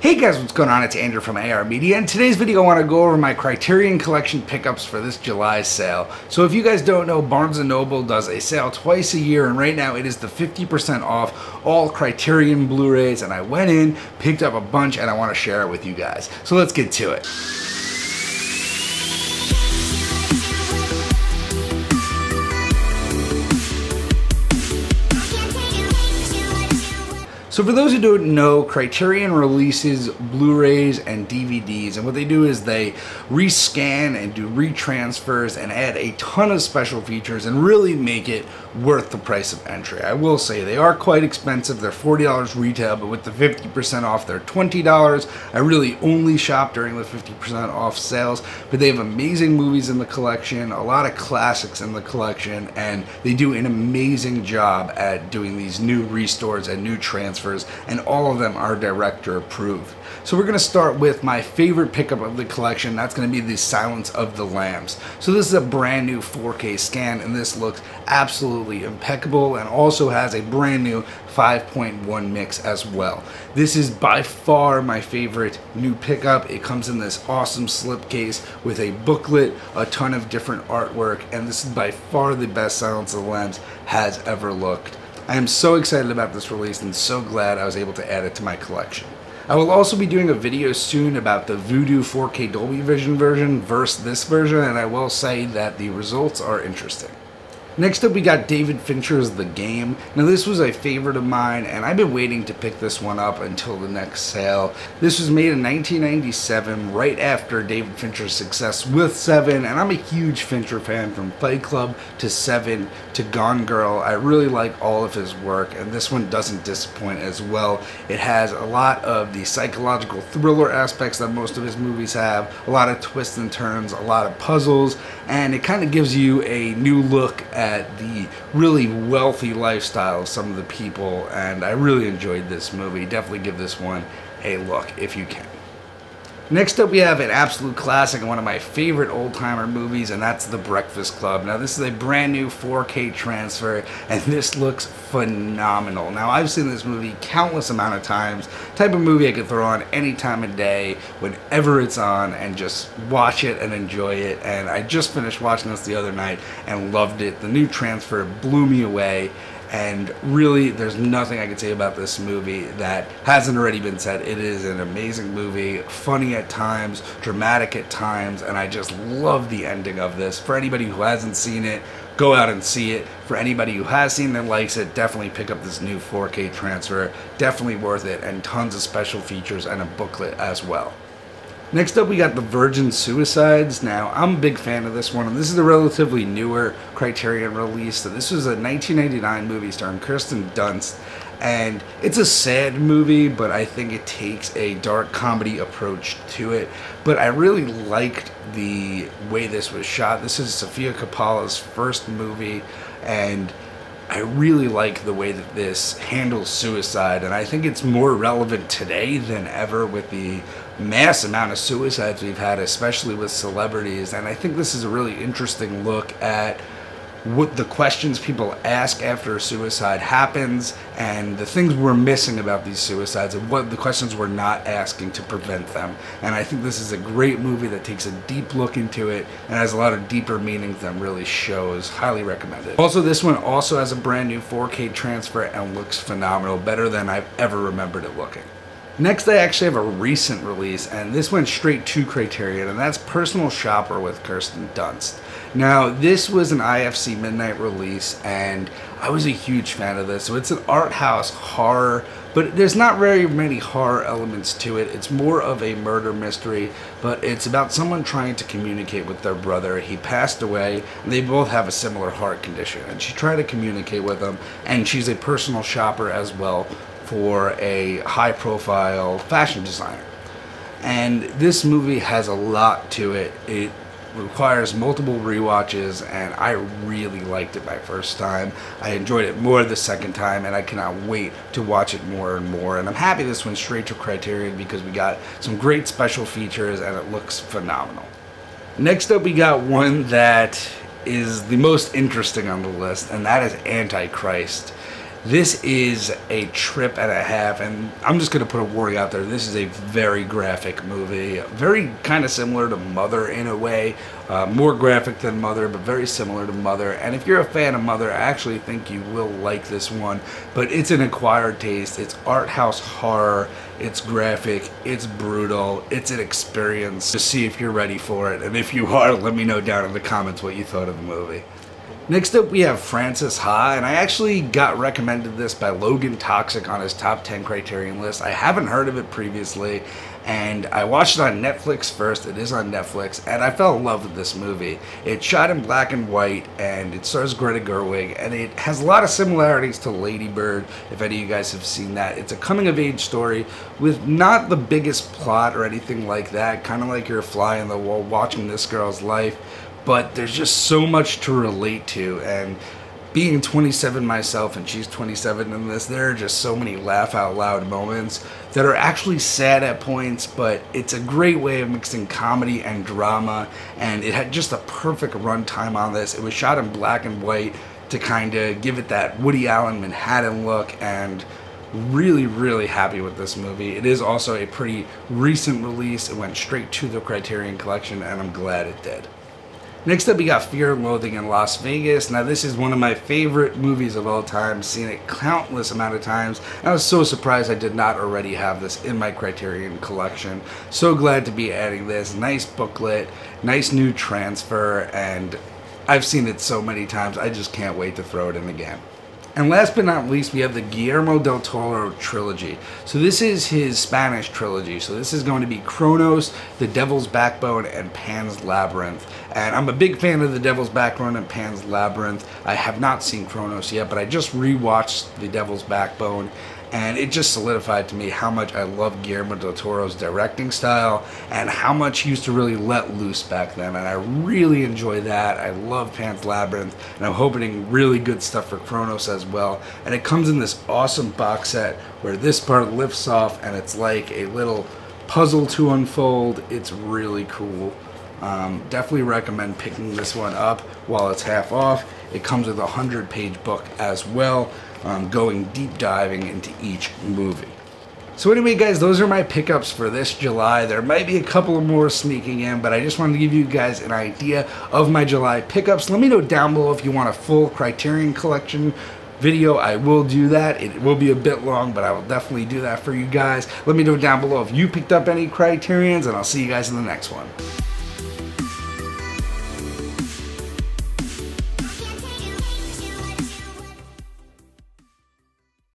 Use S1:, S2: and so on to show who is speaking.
S1: Hey guys, what's going on? It's Andrew from AR Media, and today's video I want to go over my Criterion Collection pickups for this July sale. So if you guys don't know, Barnes & Noble does a sale twice a year, and right now it is the 50% off all Criterion Blu-rays, and I went in, picked up a bunch, and I want to share it with you guys. So let's get to it. So for those who don't know, Criterion releases Blu-rays and DVDs, and what they do is they rescan and do retransfers and add a ton of special features and really make it worth the price of entry. I will say they are quite expensive. They're $40 retail, but with the 50% off, they're $20. I really only shop during the 50% off sales, but they have amazing movies in the collection, a lot of classics in the collection, and they do an amazing job at doing these new restores and new transfers, and all of them are director approved. So we're going to start with my favorite pickup of the collection. That's going to be the Silence of the Lambs. So this is a brand new 4K scan, and this looks absolutely impeccable and also has a brand new 5.1 mix as well. This is by far my favorite new pickup. It comes in this awesome slipcase with a booklet, a ton of different artwork, and this is by far the best Silence of the Lambs has ever looked. I am so excited about this release and so glad I was able to add it to my collection. I will also be doing a video soon about the Vudu 4K Dolby Vision version versus this version, and I will say that the results are interesting. Next up, we got David Fincher's The Game. Now this was a favorite of mine, and I've been waiting to pick this one up until the next sale. This was made in 1997, right after David Fincher's success with Seven, and I'm a huge Fincher fan from Fight Club to Seven to Gone Girl. I really like all of his work, and this one doesn't disappoint as well. It has a lot of the psychological thriller aspects that most of his movies have, a lot of twists and turns, a lot of puzzles, and it kind of gives you a new look at the really wealthy lifestyle of some of the people, and I really enjoyed this movie. Definitely give this one a look if you can. Next up, we have an absolute classic and one of my favorite old-timer movies, and that's The Breakfast Club. Now this is a brand new 4K transfer, and this looks phenomenal. Now I've seen this movie countless amount of times. Type of movie I could throw on any time of day, whenever it's on, and just watch it and enjoy it. And I just finished watching this the other night and loved it. The new transfer blew me away. And really, there's nothing I can say about this movie that hasn't already been said. It is an amazing movie, funny at times, dramatic at times, and I just love the ending of this. For anybody who hasn't seen it, go out and see it. For anybody who has seen it and likes it, definitely pick up this new 4K transfer. Definitely worth it, and tons of special features and a booklet as well. Next up, we got The Virgin Suicides. Now, I'm a big fan of this one, and this is a relatively newer Criterion release. So this was a 1999 movie starring Kirsten Dunst, and it's a sad movie, but I think it takes a dark comedy approach to it. But I really liked the way this was shot. This is Sofia Coppola's first movie, and I really like the way that this handles suicide, and I think it's more relevant today than ever with the mass amount of suicides we've had, especially with celebrities. And I think this is a really interesting look at what the questions people ask after a suicide happens, and the things we're missing about these suicides, and what the questions we're not asking to prevent them. And I think this is a great movie that takes a deep look into it and has a lot of deeper meanings than really shows. Highly recommended. Also, this one also has a brand new 4K transfer and looks phenomenal, better than I've ever remembered it looking. Next, I actually have a recent release, and this went straight to Criterion, and that's Personal Shopper with Kirsten Dunst. Now, this was an IFC Midnight release, and I was a huge fan of this. So it's an art house horror, but there's not very many horror elements to it. It's more of a murder mystery, but it's about someone trying to communicate with their brother. He passed away, and they both have a similar heart condition, and she tried to communicate with him, and she's a personal shopper as well for a high-profile fashion designer. And this movie has a lot to it. It requires multiple rewatches, and I really liked it my first time. I enjoyed it more the second time, and I cannot wait to watch it more and more. And I'm happy this went straight to Criterion because we got some great special features and it looks phenomenal. Next up, we got one that is the most interesting on the list, and that is Antichrist. This is a trip and a half, and I'm just going to put a warning out there. This is a very graphic movie, very kind of similar to Mother in a way. More graphic than Mother, but very similar to Mother. And if you're a fan of Mother, I actually think you will like this one. But it's an acquired taste. It's art house horror. It's graphic. It's brutal. It's an experience. Just see if you're ready for it. And if you are, let me know down in the comments what you thought of the movie. Next up, we have Frances Ha, and I actually got recommended this by Logan Toxic on his top 10 Criterion list. I haven't heard of it previously, and I watched it on Netflix first. It is on Netflix, and I fell in love with this movie. It's shot in black and white, and it stars Greta Gerwig, and it has a lot of similarities to Lady Bird, if any of you guys have seen that. It's a coming-of-age story with not the biggest plot or anything like that, kind of like you're a fly on the wall watching this girl's life. But there's just so much to relate to, and being 27 myself and she's 27 in this, there are just so many laugh out loud moments that are actually sad at points, but it's a great way of mixing comedy and drama, and it had just a perfect runtime on this. It was shot in black and white to kind of give it that Woody Allen Manhattan look, and really happy with this movie. It is also a pretty recent release. It went straight to the Criterion Collection, and I'm glad it did. Next up, we got Fear and Loathing in Las Vegas. Now, this is one of my favorite movies of all time. Seen it countless amount of times. I was so surprised I did not already have this in my Criterion collection. So glad to be adding this. Nice booklet, nice new transfer, and I've seen it so many times. I just can't wait to throw it in again. And last but not least, we have the Guillermo del Toro trilogy. So this is his Spanish trilogy. So this is going to be Cronos, The Devil's Backbone, and Pan's Labyrinth. And I'm a big fan of The Devil's Backbone and Pan's Labyrinth. I have not seen Cronos yet, but I just rewatched The Devil's Backbone, and it just solidified to me how much I love Guillermo del Toro's directing style and how much he used to really let loose back then, and I really enjoy that. I love Pan's Labyrinth, and I'm hoping really good stuff for Cronos as well. And it comes in this awesome box set where this part lifts off and it's like a little puzzle to unfold. It's really cool. Definitely recommend picking this one up while it's half off. It comes with a 100-page book as well, going deep diving into each movie. So anyway, guys, those are my pickups for this July. There might be a couple more sneaking in, but I just wanted to give you guys an idea of my July pickups. Let me know down below if you want a full Criterion Collection video. I will do that. It will be a bit long, but I will definitely do that for you guys. Let me know down below if you picked up any Criterions, and I'll see you guys in the next one.